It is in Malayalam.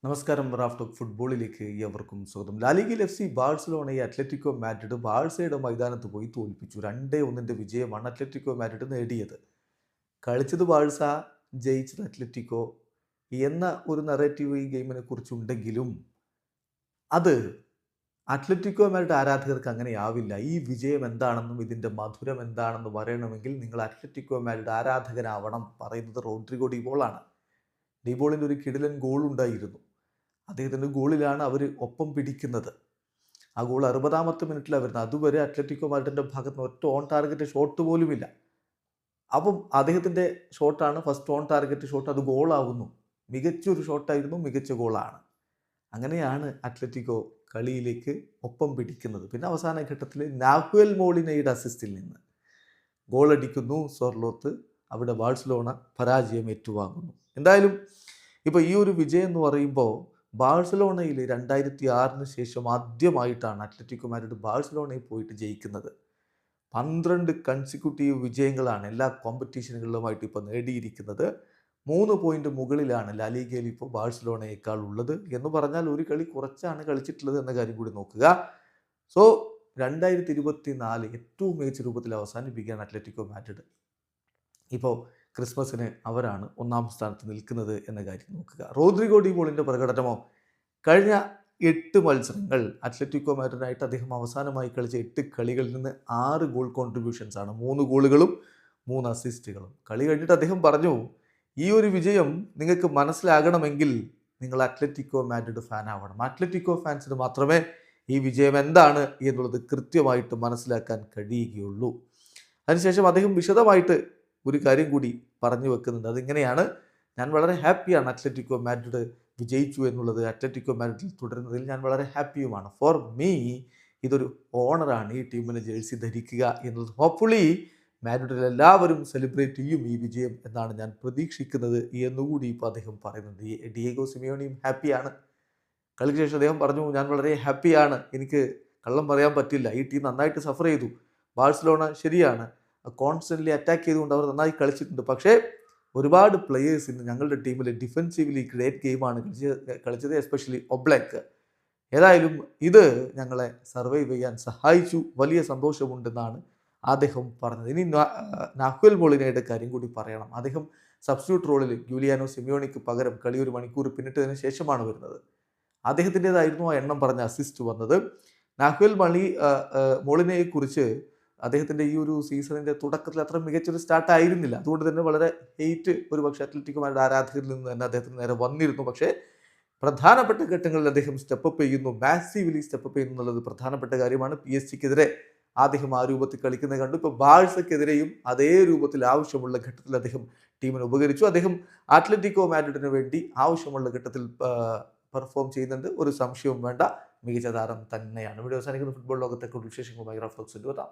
നമസ്കാരം. റാഫ് ടോക്ക് ഫുട്ബോളിലേക്ക് ഏവർക്കും സ്വാഗതം. ലാലിഗയിൽ FC ബാഴ്സലോണയെ അത്ലറ്റിക്കോ മാഡ്രിഡ് ബാഴ്സയുടെ മൈതാനത്ത് പോയി തോൽപ്പിച്ചു. 2-1 വിജയമാണ് അത്ലറ്റിക്കോ മാഡ്രിഡ് നേടിയത്. കളിച്ചത് ബാഴ്സ, ജയിച്ചത് അത്ലറ്റിക്കോ എന്ന ഒരു നറേറ്റീവ് ഈ ഗെയിമിനെ കുറിച്ചുണ്ടെങ്കിലും അത് അത്ലറ്റിക്കോ മാഡ്രിഡ് ആരാധകർക്ക് അങ്ങനെയാവില്ല. ഈ വിജയം എന്താണെന്നും ഇതിൻ്റെ മധുരം എന്താണെന്ന് പറയണമെങ്കിൽ നിങ്ങൾ അത്ലറ്റിക്കോ മാഡ്രിഡ് ആരാധകനാവണം. പറയുന്നത് റോഡ്രിഗോ ഡിബോളാണ്. ഡിബോളിൻ്റെ ഒരു കിടിലൻ ഗോൾ ഉണ്ടായിരുന്നു. അദ്ദേഹത്തിൻ്റെ ഗോളിലാണ് അവർ ഒപ്പം പിടിക്കുന്നത്. ആ ഗോൾ 60-ാമത്തെ മിനിറ്റിലാണ് വരുന്നത്. അതുവരെ അത്ലറ്റിക്കോ മാഡ്രിഡിൻ്റെ ഭാഗത്ത് നിന്ന് ഒറ്റ ഓൺ ടാർഗറ്റ് ഷോട്ട് പോലുമില്ല. അപ്പം അദ്ദേഹത്തിൻ്റെ ഷോട്ടാണ് ഫസ്റ്റ് ഓൺ ടാർഗറ്റ് ഷോട്ട്. അത് ഗോളാവുന്നു. മികച്ചൊരു ഷോട്ടായിരുന്നു, മികച്ച ഗോളാണ്. അങ്ങനെയാണ് അത്ലറ്റിക്കോ കളിയിലേക്ക് ഒപ്പം പിടിക്കുന്നത്. പിന്നെ അവസാന ഘട്ടത്തിൽ നാഹുൽ മോളിനയുടെ അസിസ്റ്റിൽ നിന്ന് ഗോളടിക്കുന്നു സോർലോത്ത്. അവിടെ ബാഴ്സലോണ പരാജയം ഏറ്റുവാങ്ങുന്നു. എന്തായാലും ഇപ്പോൾ ഈ ഒരു വിജയം എന്ന് പറയുമ്പോൾ ബാഴ്സലോണയിൽ 2006 ശേഷം ആദ്യമായിട്ടാണ് അത്ലറ്റിക്കോ മാഡ്രിഡ് ബാഴ്സലോണയിൽ പോയിട്ട് ജയിക്കുന്നത്. 12 കൺസിക്യൂട്ടീവ് വിജയങ്ങളാണ് എല്ലാ കോമ്പറ്റീഷനുകളിലുമായിട്ട് ഇപ്പോൾ നേടിയിരിക്കുന്നത്. 3 പോയിന്റ് മുകളിലാണ് ലാലിഗയിൽ ഇപ്പോൾ ബാഴ്സലോണയേക്കാൾ ഉള്ളത്. എന്ന് പറഞ്ഞാൽ ഒരു കളി കുറച്ചാണ് കളിച്ചിട്ടുള്ളത് എന്ന കാര്യം കൂടി നോക്കുക. സോ 2024 ഏറ്റവും മികച്ച രൂപത്തിൽ അവസാനിപ്പിക്കുകയാണ് അത്ലറ്റിക്കോ മാഡ്രിഡ്. ഇപ്പോൾ ക്രിസ്മസിന് അവരാണ് 1-ാം സ്ഥാനത്ത് നിൽക്കുന്നത് എന്ന കാര്യം നോക്കുക. റോഡ്രിഗോ ഡിബോളിൻ്റെ പ്രകടനമോ കഴിഞ്ഞ 8 മത്സരങ്ങൾ അത്ലറ്റിക്കോ മാഡ്രിഡിനായിട്ട് അദ്ദേഹം അവസാനമായി കളിച്ച 8 കളികളിൽ നിന്ന് 6 ഗോൾ കോൺട്രിബ്യൂഷൻസ് ആണ്. 3 ഗോളുകളും 3 അസിസ്റ്റുകളും. കളി കഴിഞ്ഞിട്ട് അദ്ദേഹം പറഞ്ഞു, ഈ ഒരു വിജയം നിങ്ങൾക്ക് മനസ്സിലാകണമെങ്കിൽ നിങ്ങൾ അത്ലറ്റിക്കോ മാഡ്രിഡ് ഫാൻ ആവണം. അത്ലറ്റിക്കോ ഫാൻസിന് മാത്രമേ ഈ വിജയം എന്താണ് എന്നുള്ളത് കൃത്യമായിട്ട് മനസ്സിലാക്കാൻ കഴിയുകയുള്ളൂ. അതിനുശേഷം അദ്ദേഹം വിശദമായിട്ട് ഒരു കാര്യം കൂടി പറഞ്ഞു വെക്കുന്നുണ്ട്. അതിങ്ങനെയാണ്: ഞാൻ വളരെ ഹാപ്പിയാണ് അത്ലറ്റിക്കോ മാഡ്രിഡ് വിജയിച്ചു എന്നുള്ളത്. അത്ലറ്റിക്കോ മാഡ്രിഡിൽ തുടരുന്നതിൽ ഞാൻ വളരെ ഹാപ്പിയുമാണ്. ഫോർ മീ ഇതൊരു ഓണറാണ് ഈ ടീമിന് ജേഴ്സി ധരിക്കുക എന്നുള്ളത്. ഹോപ്പ്ഫുള്ളി മാഡ്രിഡിൽ എല്ലാവരും സെലിബ്രേറ്റ് ചെയ്യും ഈ വിജയം എന്നാണ് ഞാൻ പ്രതീക്ഷിക്കുന്നത് എന്നുകൂടി ഇപ്പോൾ അദ്ദേഹം പറയുന്നുണ്ട്. ഡിയേഗോ സിമിയോണിയും ഹാപ്പിയാണ്. കളിക്ക് ശേഷം അദ്ദേഹം പറഞ്ഞു, ഞാൻ വളരെ ഹാപ്പിയാണ്, എനിക്ക് കള്ളം പറയാൻ പറ്റില്ല. ഈ ടീം നന്നായിട്ട് സഫർ ചെയ്തു. ബാഴ്സലോണ ശരിയാണ് കോൺസ്റ്റൻ്റ്ലി അറ്റാക്ക് ചെയ്തുകൊണ്ട് അവർ നന്നായി കളിച്ചിട്ടുണ്ട്. പക്ഷേ ഒരുപാട് പ്ലെയേഴ്സിന് ഞങ്ങളുടെ ടീമിൽ ഡിഫെൻസീവ്ലി ഗ്രേറ്റ് ഗെയിമാണ് കളിച്ചത്, എസ്പെഷ്യലി ഒബ്ലാക്ക്. ഏതായാലും ഇത് ഞങ്ങളെ സർവൈവ് ചെയ്യാൻ സഹായിച്ചു, വലിയ സന്തോഷമുണ്ടെന്നാണ് അദ്ദേഹം പറഞ്ഞത്. ഇനി നാഹുൽ മോളിനയുടെ കാര്യം കൂടി പറയണം. അദ്ദേഹം സബ്സ്റ്റിറ്റ്യൂട്ട് റോളിൽ ഗ്യൂലിയാനോ സിമിയോണിക്ക് പകരം കളി 1 മണിക്കൂർ പിന്നിട്ടതിന് ശേഷമാണ് വരുന്നത്. അദ്ദേഹത്തിൻ്റെതായിരുന്നു ആ എണ്ണം പറഞ്ഞ അസിസ്റ്റ് വന്നത്. നാഹുൽ മോളിനെക്കുറിച്ച് അദ്ദേഹത്തിൻ്റെ ഈ ഒരു സീസണിൻ്റെ തുടക്കത്തിൽ അത്ര മികച്ചൊരു സ്റ്റാർട്ട് ആയിരുന്നില്ല. അതുകൊണ്ട് തന്നെ വളരെ ഹെയ്റ്റ് ഒരുപക്ഷെ അത്ലറ്റിക്കോ മാഡ്രിഡ് ആരാധകരിൽ നിന്ന് തന്നെ അദ്ദേഹത്തിന് നേരെ വന്നിരുന്നു. പക്ഷേ പ്രധാനപ്പെട്ട ഘട്ടങ്ങളിൽ അദ്ദേഹം സ്റ്റെപ്പപ്പ് ചെയ്യുന്നു, മാസീവ്ലി സ്റ്റെപ്പപ്പ് ചെയ്യുന്നു എന്നുള്ളത് പ്രധാനപ്പെട്ട കാര്യമാണ്. PSG-ക്കെതിരെ അദ്ദേഹം ആ രൂപത്തിൽ കളിക്കുന്നത് കണ്ടു. ഇപ്പോൾ ബാഴ്സക്കെതിരെയും അതേ രൂപത്തിൽ ആവശ്യമുള്ള ഘട്ടത്തിൽ അദ്ദേഹം ടീമിന് ഉപകരിച്ചു. അദ്ദേഹം അത്ലറ്റിക്കോ മാഡ്രിഡിന് വേണ്ടി ആവശ്യമുള്ള ഘട്ടത്തിൽ പെർഫോം ചെയ്യുന്നുണ്ട്, ഒരു സംശയവും വേണ്ട. മികച്ച താരം തന്നെയാണ്. വീഡിയോ അവസാനിക്കുന്ന ഫുട്ബോൾ ലോകത്തെ കൂടുതൽ വിശേഷങ്ങളുമായി റാഫ് ടോക്സിൽ എത്താം.